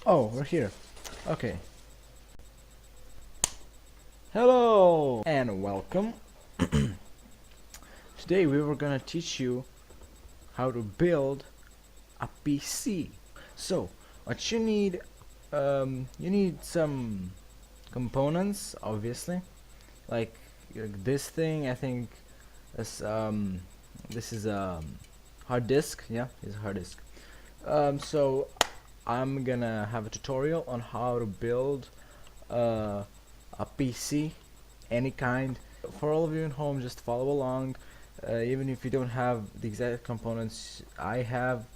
Oh, we're here. Okay. Hello and welcome. Today we were gonna teach you how to build a PC. So, what you need some components, obviously. Like this thing, I think this is a hard disk. Yeah, it's a hard disk. So I'm gonna have a tutorial on how to build a PC, any kind. For all of you at home, just follow along. Even if you don't have the exact components I have,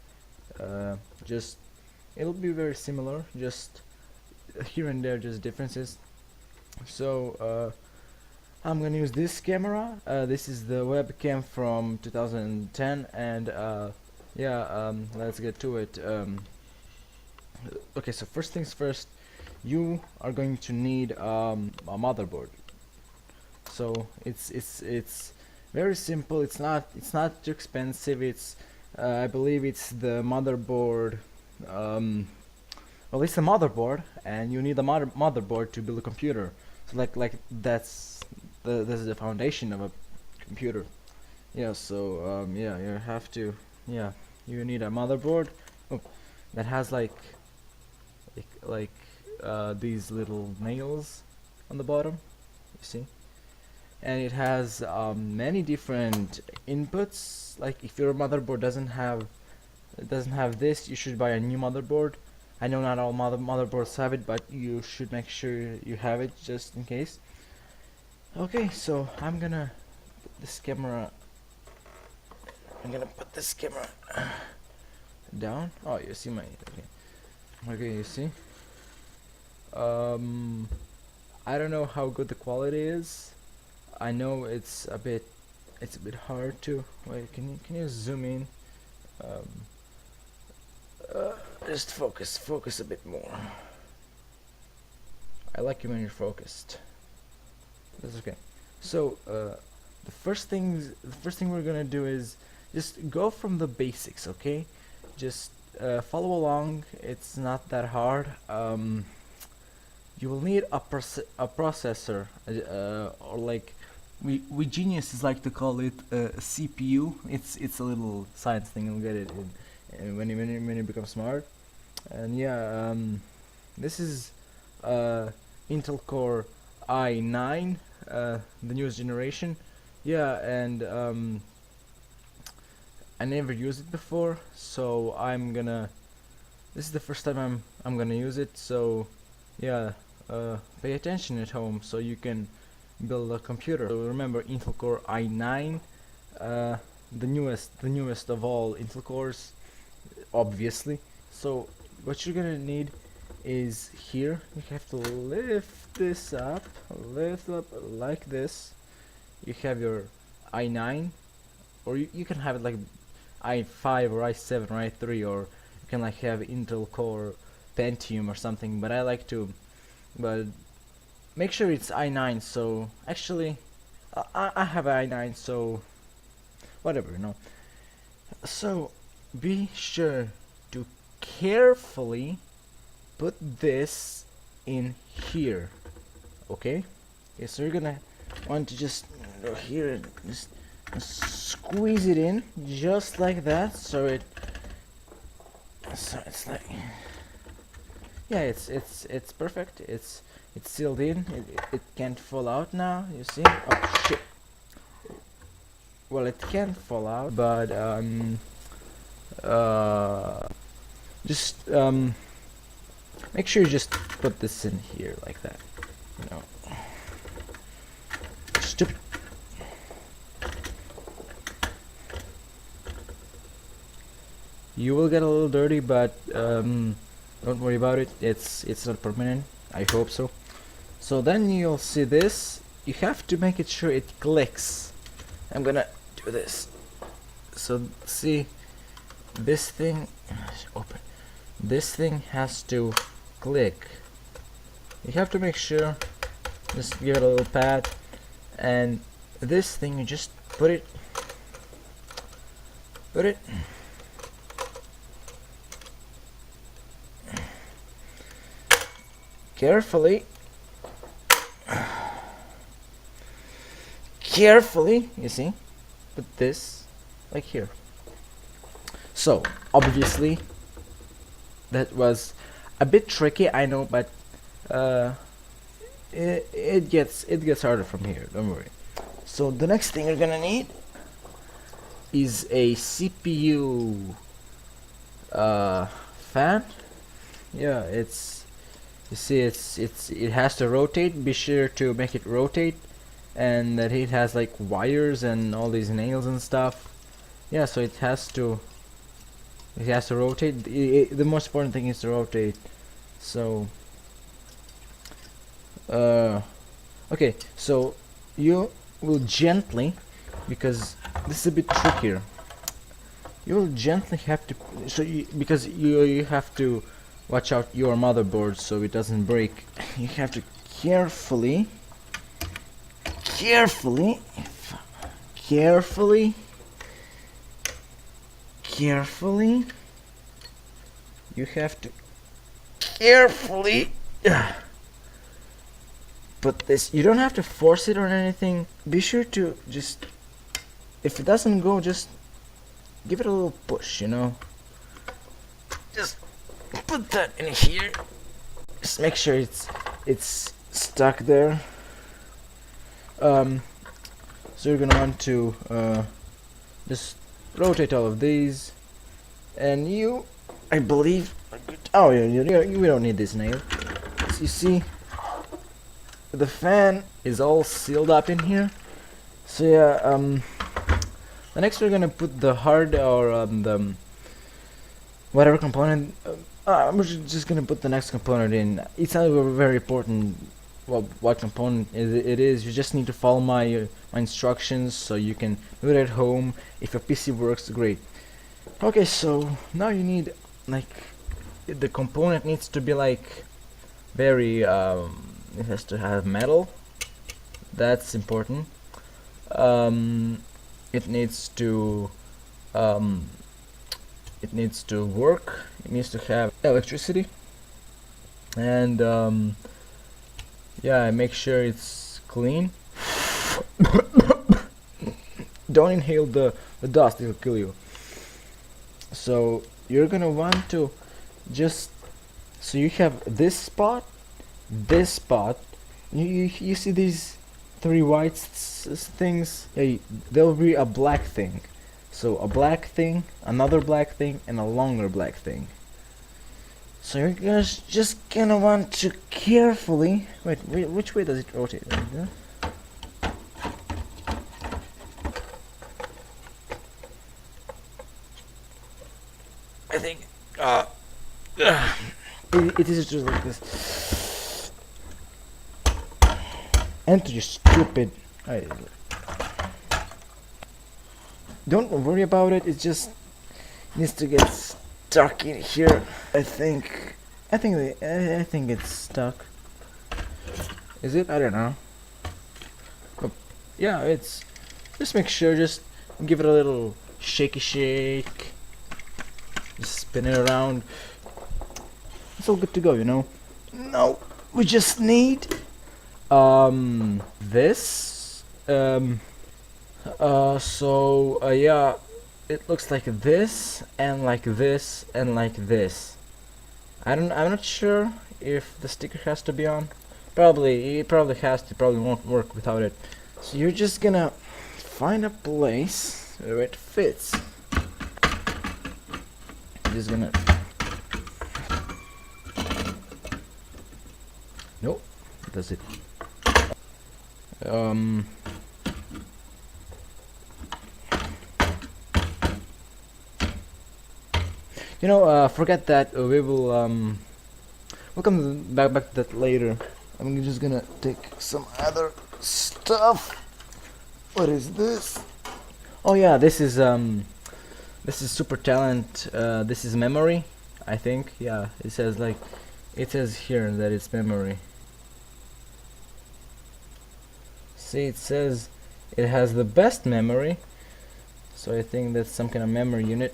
just it'll be very similar. Just here and there, just differences. So I'm gonna use this camera. This is the webcam from 2010, and yeah, let's get to it. Okay, so first things first, you are going to need a motherboard. So it's very simple. It's not too expensive. It's I believe it's the motherboard. Well, it's a motherboard, and you need a motherboard to build a computer. So that's the foundation of a computer. Yeah. So yeah, you have to, yeah, you need a motherboard. Oh, that has like these little nails on the bottom, you see, and it has many different inputs. Like if your motherboard doesn't have this, you should buy a new motherboard. I know not all motherboards have it, but you should make sure you have it just in case. Okay, so I'm gonna put this camera down. Oh, you see my, okay, you see. I don't know how good the quality is. I know it's a bit hard to wait. Can you zoom in? Um, just focus a bit more. I like you when you're focused. That's okay. So the first thing we're gonna do is just go from the basics. Okay, just follow along. It's not that hard. You will need a processor, or like we geniuses like to call it a CPU. It's a little science thing. You'll get it when you become smart. And yeah, this is Intel Core i9, the newest generation. Yeah, and I never used it before, so this is the first time I'm gonna use it. So yeah, pay attention at home so you can build a computer. So remember, Intel Core i9, the newest of all Intel cores, obviously. So what you're gonna need is, here you have to lift this up, like this. You have your i9, or you can have it like i5 or i7 or i3, or you can like have Intel Core Pentium or something, but but make sure it's i9. So actually I have i9, so whatever, you know. So be sure to carefully put this in here. Okay, so you're gonna want to just go here and just squeeze it in just like that, so it's like, yeah, it's perfect. It's sealed in. It can't fall out now, you see. Oh shit. Well, it can fall out, but just make sure you just put this in here like that, you know. Stupid. You will get a little dirty, but don't worry about it. It's not permanent. I hope so. So then you'll see this. You have to make it sure it clicks. I'm gonna do this. So see, this thing, open. This thing has to click. You have to make sure. Just give it a little pat, and this thing you just put it. carefully. Carefully, you see, put this like here. So obviously that was a bit tricky, I know, but it gets harder from here, don't worry. So the next thing you're gonna need is a CPU fan. Yeah, it's, you see, it has to rotate. Be sure to make it rotate, and that it has like wires and all these nails and stuff. Yeah, so it has to rotate. The most important thing is to rotate. So okay, so you will gently, because this is a bit trickier, you will gently have to, because you have to watch out your motherboard so it doesn't break. You have to carefully carefully you have to carefully put this. You don't have to force it or anything. Be sure to just, if it doesn't go, just give it a little push, you know. Just put that in here. Just make sure it's stuck there. So you're gonna want to just rotate all of these, and I believe, oh yeah, we don't need this nail. So you see, the fan is all sealed up in here. So yeah, the next we're gonna put the hard, or the whatever component. I'm just gonna put the next component in. It's not very important what component it is. You just need to follow my instructions so you can do it at home. If your PC works, great. Okay, so now you need, like, the component needs to be like very it has to have metal. That's important. It needs to work. It needs to have electricity, and yeah, make sure it's clean. Don't inhale the dust, it'll kill you. So you're gonna want to just, so you have this spot, you see these three white things. Yeah, there'll be a black thing. So a black thing, another black thing, and a longer black thing. So you're just gonna want to carefully, wait, which way does it rotate? I think it is just like this. Enter, you stupid. Don't worry about it. It just needs to get stuck in here. I think it's stuck. Is it? I don't know. But yeah, it's. Just make sure. Just give it a little shaky shake. Just spin it around. It's all good to go, you know. No, we just need this. Yeah, it looks like this and like this and like this. I'm not sure if the sticker has to be on. It probably has to. Probably won't work without it. So you're just gonna find a place where it fits. Just gonna. Nope. Does it? You know, forget that. We will we'll come back to that later. I'm just gonna take some other stuff. What is this? Oh yeah, this is Super Talent. This is memory, I think. Yeah, it says here that it's memory. See, it says it has the best memory, so I think that's some kind of memory unit.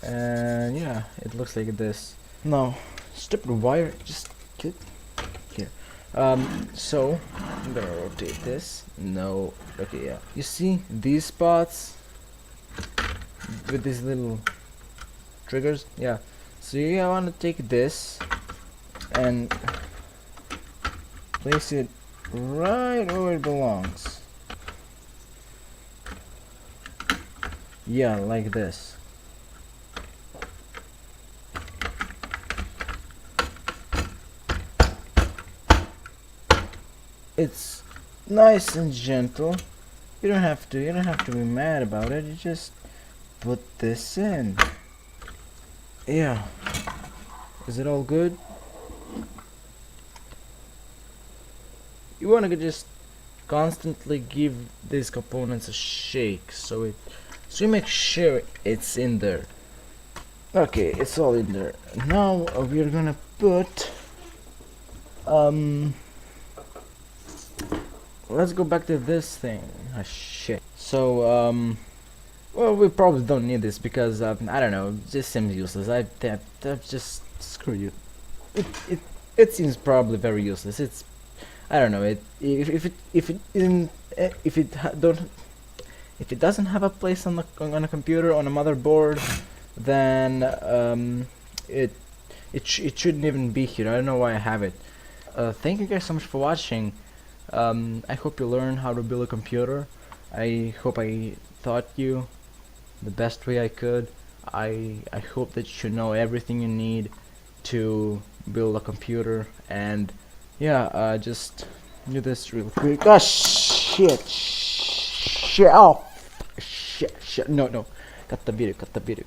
And yeah, it looks like this. No, stupid wire, just get. So I'm gonna rotate this. No, okay, yeah. You see these spots with these little triggers? Yeah. So I want to take this and place it right where it belongs. Yeah, like this. It's nice and gentle. You don't have to be mad about it. You just put this in. Yeah. Is it all good? You want to just constantly give these components a shake so you make sure it's in there. Okay, it's all in there. Now we're gonna put let's go back to this thing. Ah, shit. So well, we probably don't need this because I don't know, it just seems useless. I just screw you. It it seems probably very useless. It's, I don't know. If it doesn't have a place on a computer, on a motherboard, then it shouldn't even be here. I don't know why I have it. Thank you guys so much for watching. I hope you learn how to build a computer. I hope I taught you the best way I could. I hope that you know everything you need to build a computer, and yeah, just do this real quick. Oh shit, oh shit, no, cut the video, cut the video.